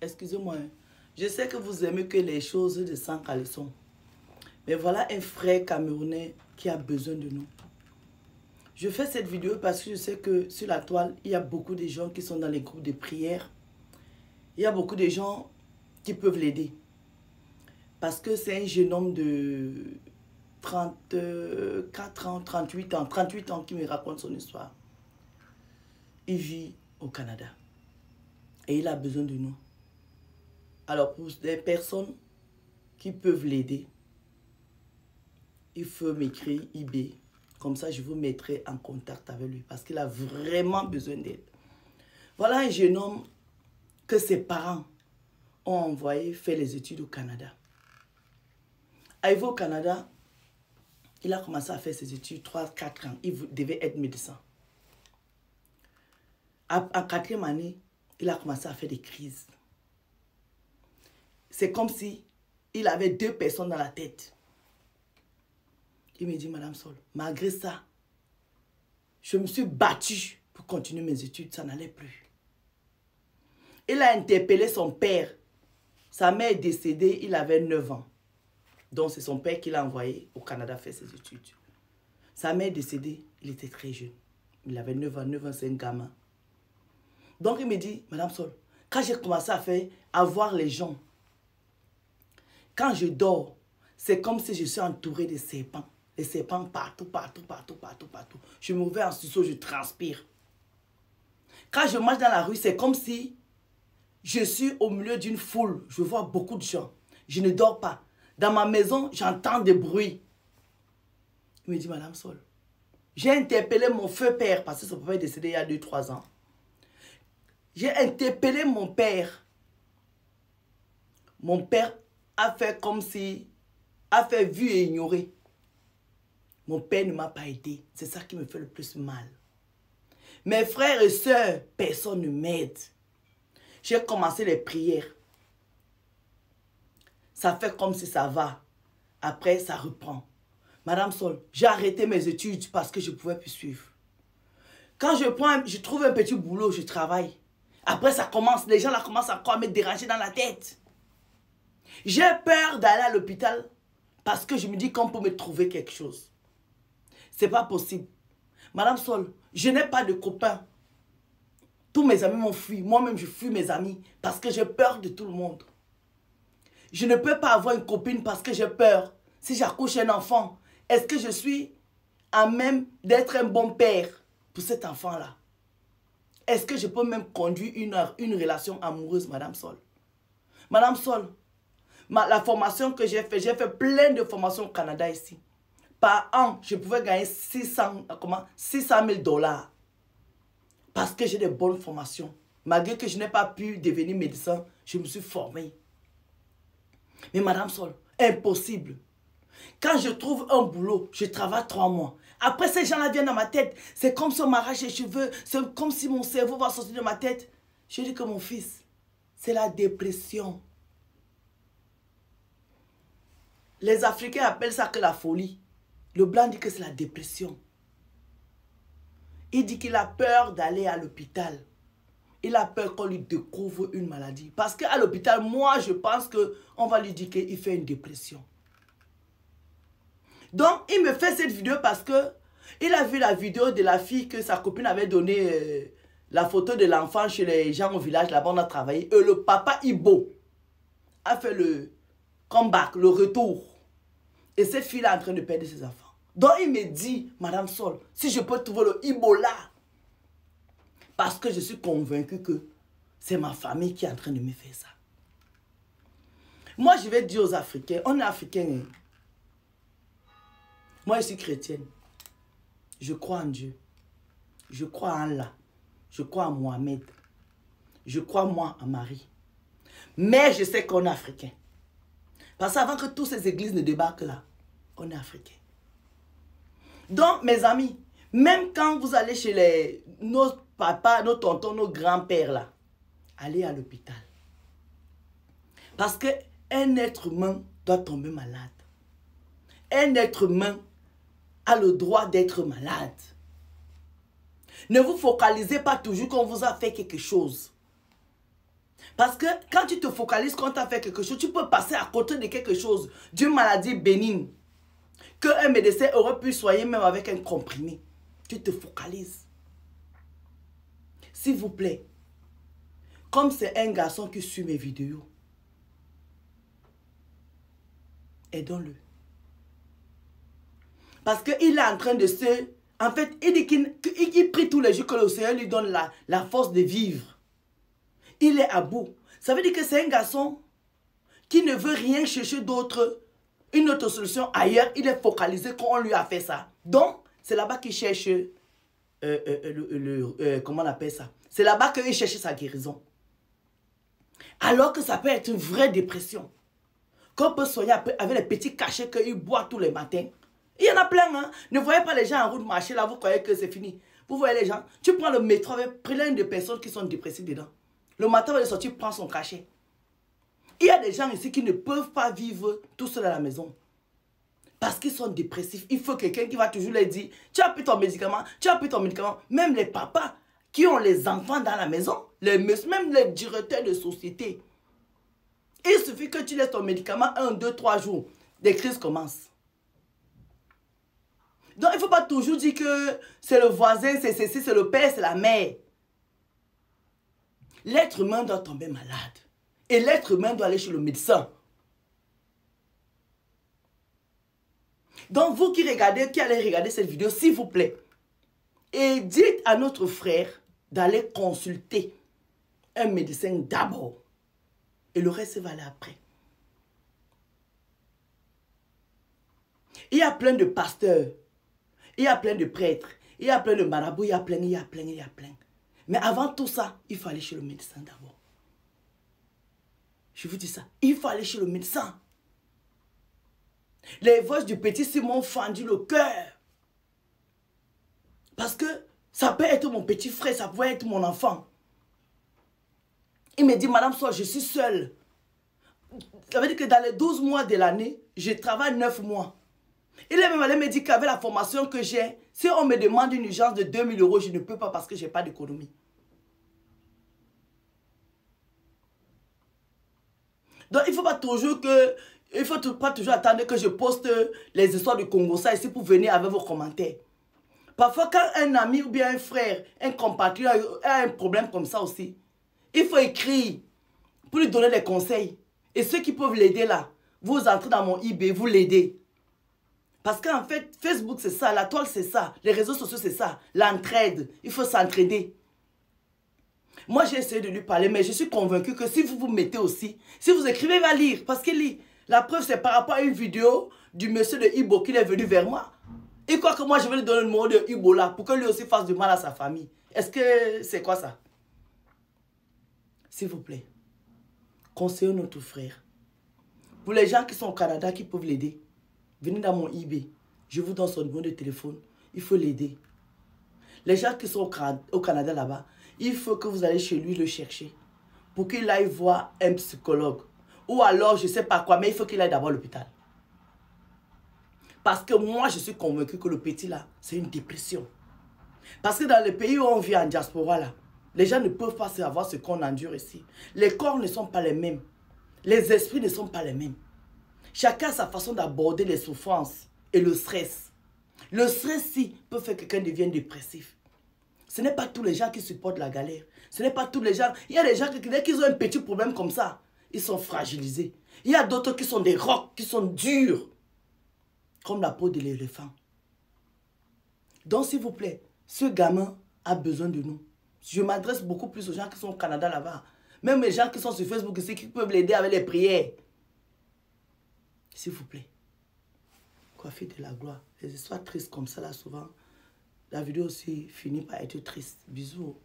Excusez-moi. Je sais que vous aimez que les choses de sans caleçon. Mais voilà un frère camerounais qui a besoin de nous. Je fais cette vidéo parce que je sais que sur la toile, il y a beaucoup de gens qui sont dans les groupes de prière. Il y a beaucoup de gens qui peuvent l'aider. Parce que c'est un jeune homme de 34 ans, 38 ans qui me raconte son histoire. Il vit au Canada. Et il a besoin de nous. Alors pour des personnes qui peuvent l'aider, il faut m'écrire eBay. Comme ça, je vous mettrai en contact avec lui. Parce qu'il a vraiment besoin d'aide. Voilà un jeune homme que ses parents ont envoyé faire les études au Canada. Arrivé au Canada, il a commencé à faire ses études 3-4 ans. Il devait être médecin. En 4e année, il a commencé à faire des crises. C'est comme si il avait 2 personnes dans la tête. Il me dit, Madame Sol, malgré ça, je me suis battue pour continuer mes études, ça n'allait plus. Il a interpellé son père. Sa mère est décédée, il avait 9 ans. Donc c'est son père qui l'a envoyé au Canada faire ses études. Sa mère est décédée, il était très jeune. Il avait 9 ans, 9 ans c'est un gamin. Donc il me dit, Madame Sol, quand j'ai commencé à voir les gens, quand je dors, c'est comme si je suis entourée de serpents. Les serpents partout. Je me réveille en sursaut, je transpire. Quand je marche dans la rue, c'est comme si je suis au milieu d'une foule. Je vois beaucoup de gens. Je ne dors pas. Dans ma maison, j'entends des bruits. Il me dit, Madame Sol, j'ai interpellé mon feu père, parce que son papa est décédé il y a 2-3 ans. J'ai interpellé mon père. Mon père a fait comme si, a fait vu et ignoré. Mon père ne m'a pas aidé. C'est ça qui me fait le plus mal. Mes frères et sœurs, personne ne m'aide. J'ai commencé les prières. Ça fait comme si ça va. Après, ça reprend. Madame Sol, j'ai arrêté mes études parce que je ne pouvais plus suivre. Quand je trouve un petit boulot, je travaille. Après, ça commence. Les gens là commencent encore à me déranger dans la tête. J'ai peur d'aller à l'hôpital parce que je me dis qu'on peut me trouver quelque chose. C'est pas possible. Madame Sol, je n'ai pas de copains. Tous mes amis m'ont fui. Moi-même, je fuis mes amis parce que j'ai peur de tout le monde. Je ne peux pas avoir une copine parce que j'ai peur. Si j'accouche un enfant, est-ce que je suis à même d'être un bon père pour cet enfant-là? Est-ce que je peux même conduire une relation amoureuse, Madame Sol? Madame Sol, la formation que j'ai fait plein de formations au Canada ici. Par an, je pouvais gagner 600 000 $. Parce que j'ai des bonnes formations. Malgré que je n'ai pas pu devenir médecin, je me suis formée. Mais Madame Sol, impossible. Quand je trouve un boulot, je travaille 3 mois. Après, ces gens-là viennent dans ma tête. C'est comme si on m'arrache les cheveux. C'est comme si mon cerveau va sortir de ma tête. Je dis que mon fils, c'est la dépression. Les Africains appellent ça que la folie. Le blanc dit que c'est la dépression. Il dit qu'il a peur d'aller à l'hôpital. Il a peur qu'on lui découvre une maladie. Parce qu'à l'hôpital, moi, je pense qu'on va lui dire qu'il fait une dépression. Donc, il me fait cette vidéo parce que il a vu la vidéo de la fille que sa copine avait donné la photo de l'enfant chez les gens au village. Là-bas, on a travaillé. Et le papa Ibo a fait le comeback, le retour. Et cette fille est en train de perdre ses enfants. Donc, il me dit, Madame Sol, si je peux trouver le Ibo là, parce que je suis convaincue que c'est ma famille qui est en train de me faire ça. Moi, je vais dire aux Africains, on est Africains. Hein? Moi, je suis chrétienne. Je crois en Dieu. Je crois en Allah. Je crois en Mohamed. Je crois, moi, en Marie. Mais je sais qu'on est Africain. Parce qu'avant que toutes ces églises ne débarquent là, on est Africain. Donc, mes amis, même quand vous allez chez nos papas, nos tontons, nos grands-pères là, allez à l'hôpital. Parce qu'un être humain doit tomber malade. Un être humain a le droit d'être malade. Ne vous focalisez pas toujours qu'on vous a fait quelque chose. Parce que quand tu te focalises quand tu as fait quelque chose, tu peux passer à côté de quelque chose, d'une maladie bénigne, qu'un médecin aurait pu soigner même avec un comprimé. Tu te focalises. S'il vous plaît, comme c'est un garçon qui suit mes vidéos, aidons-le. Parce qu'il est en train de se... En fait, il dit qu'il prie tous les jours que le Seigneur lui donne la force de vivre. Il est à bout. Ça veut dire que c'est un garçon qui ne veut rien chercher d'autre, une autre solution ailleurs. Il est focalisé quand on lui a fait ça. Donc, c'est là-bas qu'il cherche... comment on appelle ça? C'est là-bas qu'il cherche sa guérison. Alors que ça peut être une vraie dépression. Qu'on peut soigner avec les petits cachets qu'il boit tous les matins. Il y en a plein, hein. Ne voyez pas les gens en route marcher là, vous croyez que c'est fini. Vous voyez les gens, tu prends le métro avec plein de personnes qui sont dépressives dedans. Le matin, avant de sortir, prend son cachet. Il y a des gens ici qui ne peuvent pas vivre tout seuls à la maison. Parce qu'ils sont dépressifs. Il faut quelqu'un qui va toujours leur dire, tu as pris ton médicament, tu as pris ton médicament. Même les papas qui ont les enfants dans la maison, même les directeurs de société. Il suffit que tu laisses ton médicament 1, 2, 3 jours. Des crises commencent. Donc, il ne faut pas toujours dire que c'est le voisin, c'est ceci, c'est le père, c'est la mère. L'être humain doit tomber malade. Et l'être humain doit aller chez le médecin. Donc, vous qui allez regarder cette vidéo, s'il vous plaît, et dites à notre frère d'aller consulter un médecin d'abord. Et le reste va aller après. Il y a plein de pasteurs. Il y a plein de prêtres. Il y a plein de marabouts. Il y a plein. Mais avant tout ça, il faut aller chez le médecin d'abord. Je vous dis ça. Il faut aller chez le médecin. Les voix du petit Simon m'ont fendu le cœur. Parce que ça peut être mon petit frère, ça peut être mon enfant. Il me dit, Madame Soie, je suis seule. Ça veut dire que dans les 12 mois de l'année, je travaille 9 mois. Il est même allé me dire qu'avec la formation que j'ai, si on me demande une urgence de 2000 €, je ne peux pas parce que je n'ai pas d'économie. Donc, il ne faut pas toujours attendre que je poste les histoires du Congo, ça ici pour venir avec vos commentaires. Parfois, quand un ami ou bien un frère, un compatriote a un problème comme ça aussi, il faut écrire pour lui donner des conseils. Et ceux qui peuvent l'aider là, vous entrez dans mon eBay, vous l'aidez. Parce qu'en fait, Facebook c'est ça, la toile c'est ça, les réseaux sociaux c'est ça, l'entraide, il faut s'entraider. Moi j'ai essayé de lui parler, mais je suis convaincue que si vous vous mettez aussi, si vous écrivez, il va lire, parce qu'il lit. La preuve c'est par rapport à une vidéo du monsieur de Ibo qui est venu vers moi. Il croit que moi je vais lui donner le numéro de Ibo là, pour que lui aussi fasse du mal à sa famille. Est-ce que c'est quoi ça? S'il vous plaît, conseillez notre frère. Pour les gens qui sont au Canada, qui peuvent l'aider, venez dans mon eBay. Je vous donne son numéro de téléphone. Il faut l'aider. Les gens qui sont au Canada là-bas, il faut que vous allez chez lui le chercher. Pour qu'il aille voir un psychologue. Ou alors, je ne sais pas quoi, mais il faut qu'il aille d'abord à l'hôpital. Parce que moi, je suis convaincu que le petit là, c'est une dépression. Parce que dans les pays où on vit en diaspora là, les gens ne peuvent pas savoir ce qu'on endure ici. Les corps ne sont pas les mêmes. Les esprits ne sont pas les mêmes. Chacun a sa façon d'aborder les souffrances et le stress. Le stress, si, peut faire que quelqu'un devienne dépressif. Ce n'est pas tous les gens qui supportent la galère. Ce n'est pas tous les gens. Il y a des gens qui, dès qu'ils ont un petit problème comme ça, ils sont fragilisés. Il y a d'autres qui sont des rocs, qui sont durs. Comme la peau de l'éléphant. Donc, s'il vous plaît, ce gamin a besoin de nous. Je m'adresse beaucoup plus aux gens qui sont au Canada là-bas. Même les gens qui sont sur Facebook ici, qui peuvent l'aider avec les prières. S'il vous plaît. Coiffez de la gloire. Les histoires tristes comme ça là, souvent, la vidéo aussi finit par être triste. Bisous.